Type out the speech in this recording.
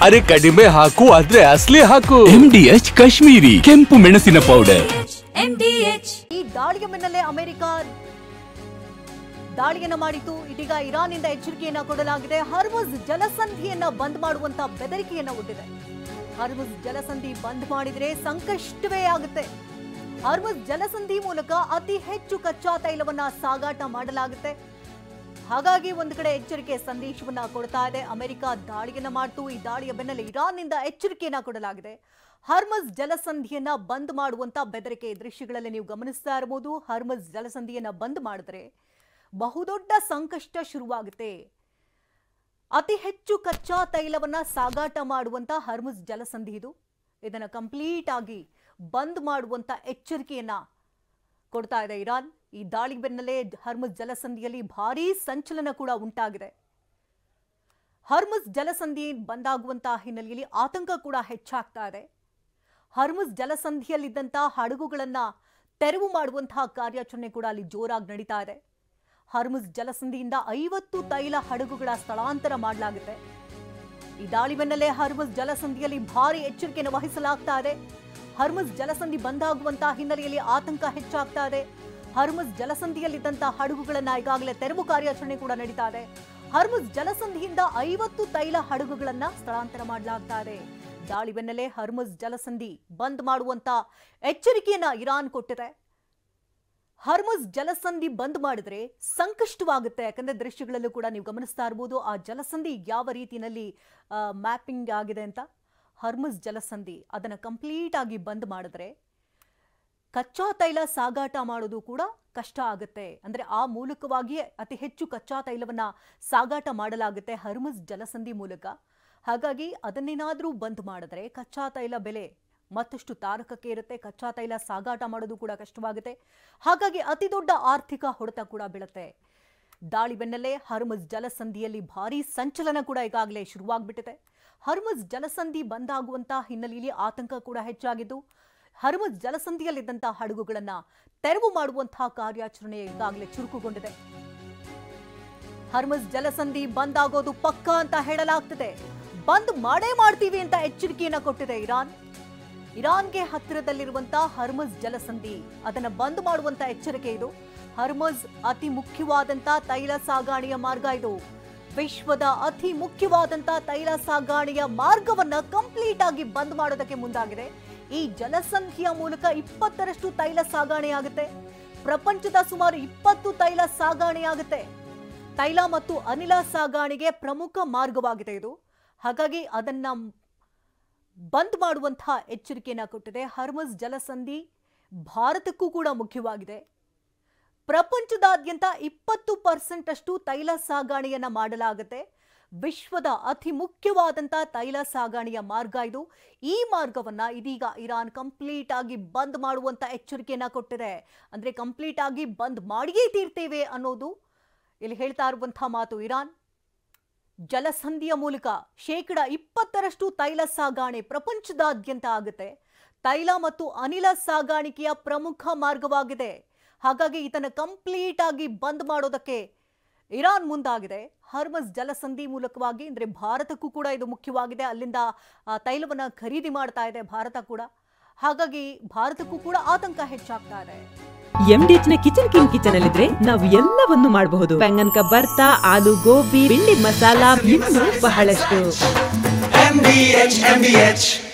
ಅರೆ ಕಡಿಮೆ ಹಾಕು ಆದ್ರೆ ಅಸಲಿ ಹಾಕು. MDH ಕಾಶ್ಮೀರಿ ಕೆಂಪು ಮೆಣಸಿನ ಪೌಡರ್. ಈ ದಾಳಿಯ ಬೆನ್ನಲ್ಲೇ ಅಮೆರಿಕ ದಾಳಿಯನ್ನ ಮಾಡಿತು. ಇದೀಗ ಇರಾನ್ನಿಂದ ಎಚ್ಚರಿಕೆಯನ್ನ ಕೊಡಲಾಗಿದೆ. ಹರ್ಮುಜ್ ಜಲಸಂಧಿಯನ್ನ ಬಂದ್ ಮಾಡುವಂತ ಬೆದರಿಕೆಯನ್ನ ಒಡ್ಡಿದೆ. ಹರ್ಮುಜ್ ಜಲಸಂಧಿ ಬಂದ್ ಮಾಡಿದ್ರೆ ಸಂಕಷ್ಟವೇ ಆಗುತ್ತೆ. ಹರ್ಮುಜ್ ಜಲಸಂಧಿ ಮೂಲಕ ಅತಿ ಹೆಚ್ಚು ಕಚ್ಚಾ ತೈಲವನ್ನ ಸಾಗಾಟ ಮಾಡಲಾಗುತ್ತೆ. ಹಾಗಾಗಿ ಒಂದು ಕಡೆ ಎಚ್ಚರಿಕೆ ಸಂದೇಶವನ್ನ ಕೊಡ್ತಾ ಇದೆ. ಅಮೆರಿಕ ದಾಳಿಯನ್ನ ಮಾಡಿತು. ಈ ದಾಳಿಯ ಬೆನ್ನಲ್ಲೇ ಇರಾನ್ನಿಂದ ಎಚ್ಚರಿಕೆಯನ್ನ ಕೊಡಲಾಗಿದೆ. ಹರ್ಮುಜ್ ಜಲಸಂಧಿಯನ್ನ ಬಂದ್ ಮಾಡುವಂತ ಬೆದರಿಕೆ ದೃಶ್ಯಗಳಲ್ಲಿ ನೀವು ಗಮನಿಸ್ತಾ ಇರಬಹುದು. ಹರ್ಮುಜ್ ಜಲಸಂಧಿಯನ್ನ ಬಂದ್ ಮಾಡಿದ್ರೆ ಬಹುದೊಡ್ಡ ಸಂಕಷ್ಟ ಶುರುವಾಗುತ್ತೆ. ಅತಿ ಹೆಚ್ಚು ಕಚ್ಚಾ ತೈಲವನ್ನ ಸಾಗಾಟ ಮಾಡುವಂತ ಹರ್ಮುಜ್ ಜಲಸಂಧಿ ಇದು. ಇದನ್ನ ಕಂಪ್ಲೀಟ್ ಆಗಿ ಬಂದ್ ಮಾಡುವಂತ ಎಚ್ಚರಿಕೆಯನ್ನ ಕೊಡ್ತಾ ಇದೆ ಇರಾನ್. ಈ ದಾಳಿ ಬೆನ್ನಲ್ಲೇ ಹರ್ಮುಜ್ ಜಲಸಂಧಿಯಲ್ಲಿ ಭಾರೀ ಸಂಚಲನ ಕೂಡ ಉಂಟಾಗಿದೆ. ಹರ್ಮುಜ್ ಜಲಸಂಧಿ ಬಂದಾಗುವಂತಹ ಹಿನ್ನೆಲೆಯಲ್ಲಿ ಆತಂಕ ಕೂಡ ಹೆಚ್ಚಾಗ್ತಾ ಇದೆ. ಹರ್ಮುಜ್ ಜಲಸಂಧಿಯಲ್ಲಿದ್ದಂತಹ ಹಡಗುಗಳನ್ನ ತೆರವು ಮಾಡುವಂತಹ ಕಾರ್ಯಾಚರಣೆ ಕೂಡ ಅಲ್ಲಿ ಜೋರಾಗಿ ನಡೀತಾ ಇದೆ. ಹರ್ಮುಜ್ ಜಲಸಂಧಿಯಿಂದ 50 ತೈಲ ಹಡಗುಗಳ ಸ್ಥಳಾಂತರ ಮಾಡಲಾಗುತ್ತೆ. ಈ ದಾಳಿ ಬೆನ್ನಲ್ಲೇ ಹರ್ಮುಜ್ ಜಲಸಂಧಿಯಲ್ಲಿ ಭಾರಿ ಎಚ್ಚರಿಕೆಯನ್ನು ವಹಿಸಲಾಗ್ತಾ ಇದೆ. ಹರ್ಮುಜ್ ಜಲಸಂಧಿ ಬಂದಾಗುವಂತಹ ಹಿನ್ನೆಲೆಯಲ್ಲಿ ಆತಂಕ ಹೆಚ್ಚಾಗ್ತಾ ಇದೆ. ಹರ್ಮುಜ್ ಜಲಸಂಧಿಯಲ್ಲಿದ್ದಂತಹ ಹಡಗುಗಳನ್ನ ಈಗಾಗಲೇ ತೆರವು ಕಾರ್ಯಾಚರಣೆ ಕೂಡ ನಡೀತಾ ಇದೆ. ಹರ್ಮುಜ್ ಜಲಸಂಧಿಯಿಂದ 50 ತೈಲ ಹಡಗುಗಳನ್ನ ಸ್ಥಳಾಂತರ ಮಾಡಲಾಗ್ತಾ ಇದೆ. ದಾಳಿ ಬೆನ್ನಲ್ಲೇ ಹರ್ಮುಜ್ ಜಲಸಂಧಿ ಬಂದ್ ಮಾಡುವಂತ ಎಚ್ಚರಿಕೆಯನ್ನ ಇರಾನ್ ಕೊಟ್ಟಿದೆ. ಹರ್ಮುಜ್ ಜಲಸಂಧಿ ಬಂದ್ ಮಾಡಿದ್ರೆ ಸಂಕಷ್ಟವಾಗುತ್ತೆ. ಯಾಕಂದ್ರೆ ದೃಶ್ಯಗಳಲ್ಲೂ ಕೂಡ ನೀವು ಗಮನಿಸ್ತಾ ಇರಬಹುದು ಆ ಜಲಸಂಧಿ ಯಾವ ರೀತಿಯಲ್ಲಿ ಮ್ಯಾಪಿಂಗ್ ಆಗಿದೆ ಅಂತ. ಹರ್ಮುಜ್ ಜಲಸಂಧಿ ಅದನ್ನ ಕಂಪ್ಲೀಟ್ ಆಗಿ ಬಂದ್ ಮಾಡಿದ್ರೆ ಕಚ್ಚಾ ತೈಲ ಸಾಗಾಟ ಮಾಡೋದು ಕೂಡ ಕಷ್ಟ ಆಗುತ್ತೆ. ಅಂದ್ರೆ ಆ ಮೂಲಕವಾಗಿಯೇ ಅತಿ ಹೆಚ್ಚು ಕಚ್ಚಾ ತೈಲವನ್ನ ಸಾಗಾಟ ಮಾಡಲಾಗುತ್ತೆ ಹರ್ಮುಜ್ ಜಲಸಂಧಿ ಮೂಲಕ. ಹಾಗಾಗಿ ಅದನ್ನೇನಾದ್ರೂ ಬಂದ್ ಮಾಡಿದ್ರೆ ಕಚ್ಚಾ ತೈಲ ಬೆಲೆ ಮತ್ತಷ್ಟು ತಾರಕಕ್ಕೆ ಇರುತ್ತೆ. ಕಚ್ಚಾ ತೈಲ ಸಾಗಾಟ ಮಾಡೋದು ಕೂಡ ಕಷ್ಟವಾಗುತ್ತೆ. ಹಾಗಾಗಿ ಅತಿ ದೊಡ್ಡ ಆರ್ಥಿಕ ಹೊಡೆತ ಕೂಡ ಬೀಳುತ್ತೆ. ದಾಳಿ ಬೆನ್ನಲ್ಲೇ ಹರ್ಮುಜ್ ಜಲಸಂಧಿಯಲ್ಲಿ ಭಾರೀ ಸಂಚಲನ ಕೂಡ ಈಗಾಗಲೇ ಶುರುವಾಗ್ಬಿಟ್ಟಿದೆ. ಹರ್ಮುಜ್ ಜಲಸಂಧಿ ಬಂದಾಗುವಂತಹ ಹಿನ್ನೆಲೆಯಲ್ಲಿ ಆತಂಕ ಕೂಡ ಹೆಚ್ಚಾಗಿದ್ದು ಹರ್ಮುಜ್ ಜಲಸಂಧಿಯಲ್ಲಿದ್ದಂತಹ ಹಡಗುಗಳನ್ನ ತೆರವು ಮಾಡುವಂತಹ ಕಾರ್ಯಾಚರಣೆ ಈಗಾಗಲೇ ಚುರುಕುಗೊಂಡಿದೆ. ಹರ್ಮುಜ್ ಜಲಸಂಧಿ ಬಂದ್ ಆಗೋದು ಪಕ್ಕಾ ಅಂತ ಹೇಳಲಾಗ್ತಿದೆ. ಬಂದ್ ಮಾಡೇ ಮಾಡ್ತೀವಿ ಅಂತ ಎಚ್ಚರಿಕೆಯನ್ನ ಕೊಟ್ಟಿದೆ ಇರಾನ್. ಇರಾನ್ಗೆ ಹತ್ತಿರದಲ್ಲಿರುವಂತಹ ಹರ್ಮುಜ್ ಜಲಸಂಧಿ ಅದನ್ನ ಬಂದ್ ಮಾಡುವಂತ ಎಚ್ಚರಿಕೆ ಇದು. ಹರ್ಮುಜ್ ಅತಿ ಮುಖ್ಯವಾದಂತ ತೈಲ ಸಾಗಾಣೆಯ ಮಾರ್ಗ ಇದು. ವಿಶ್ವದ ಅತಿ ಮುಖ್ಯವಾದಂತ ತೈಲ ಸಾಗಾಣೆಯ ಮಾರ್ಗವನ್ನ ಕಂಪ್ಲೀಟ್ ಆಗಿ ಬಂದ್ ಮಾಡೋದಕ್ಕೆ ಮುಂದಾಗಿದೆ. ಈ ಜಲಸಂಧಿಯ ಮೂಲಕ 20ರಷ್ಟು ತೈಲ ಸಾಗಾಣೆ ಆಗುತ್ತೆ. ಪ್ರಪಂಚದ ಸುಮಾರು 20 ತೈಲ ಸಾಗಾಣೆ ಆಗುತ್ತೆ. ತೈಲ ಮತ್ತು ಅನಿಲ ಸಾಗಾಣೆಗೆ ಪ್ರಮುಖ ಮಾರ್ಗವಾಗಿದೆ ಇದು. ಹಾಗಾಗಿ ಅದನ್ನ ಬಂದ್ ಮಾಡುವಂತಹ ಎಚ್ಚರಿಕೆಯನ್ನ ಕೊಟ್ಟಿದೆ. ಹರ್ಮುಜ್ ಜಲಸಂಧಿ ಭಾರತಕ್ಕೂ ಕೂಡ ಮುಖ್ಯವಾಗಿದೆ. ಪ್ರಪಂಚದಾದ್ಯಂತ 20% ಅಷ್ಟು ತೈಲ ಸಾಗಾಣೆಯನ್ನ ಮಾಡಲಾಗುತ್ತೆ. ವಿಶ್ವದ ಅತಿ ಮುಖ್ಯವಾದಂತಹ ತೈಲ ಸಾಗಾಣೆಯ ಮಾರ್ಗ ಇದು. ಈ ಮಾರ್ಗವನ್ನ ಇದೀಗ ಇರಾನ್ ಕಂಪ್ಲೀಟ್ ಆಗಿ ಬಂದ್ ಮಾಡುವಂತ ಎಚ್ಚರಿಕೆಯನ್ನ ಕೊಟ್ಟಿದೆ. ಅಂದ್ರೆ ಕಂಪ್ಲೀಟ್ ಆಗಿ ಬಂದ್ ಮಾಡಿಯೇ ತೀರ್ತೇವೆ ಅನ್ನೋದು ಇಲ್ಲಿ ಹೇಳ್ತಾ ಇರುವಂತಹ ಮಾತು. ಇರಾನ್ ಜಲಸಂಧಿಯ ಮೂಲಕ 20% ತೈಲ ಸಾಗಾಣೆ ಪ್ರಪಂಚದಾದ್ಯಂತ ಆಗುತ್ತೆ. ತೈಲ ಮತ್ತು ಅನಿಲ ಸಾಗಾಣಿಕೆಯ ಪ್ರಮುಖ ಮಾರ್ಗವಾಗಿದೆ. ಹಾಗಾಗಿ ಇದನ್ನ ಕಂಪ್ಲೀಟ್ ಆಗಿ ಬಂದ್ ಮಾಡೋದಕ್ಕೆ ಇರಾನ್ ಮುಂದಾಗಿದೆ. ಹರ್ಮುಜ್ ಜಲಸಂಧಿ ಮೂಲಕವಾಗಿ ಅಂದ್ರೆ ಭಾರತಕ್ಕೂ ಕೂಡ ಇದು ಮುಖ್ಯವಾಗಿದೆ. ಅಲ್ಲಿಂದ ತೈಲವನ್ನ ಖರೀದಿ ಮಾಡ್ತಾ ಇದೆ ಭಾರತ ಕೂಡ. ಹಾಗಾಗಿ ಭಾರತಕ್ಕೂ ಕೂಡ ಆತಂಕ ಹೆಚ್ಚಾಗ್ತಾ ಇದೆ. MDH ನ ಕಿಚನ್ ಅಲ್ಲಿದ್ರೆ ನಾವು ಎಲ್ಲವನ್ನು ಮಾಡಬಹುದು. ಬೆಂಗನ್ ಕಾ ಬರ್ತಾ, ಆಲೂ ಗೋಬಿ, ಭಿಂಡಿ ಮಸಾಲಾ, ಇನ್ನೂ ಬಹಳಷ್ಟು. MDH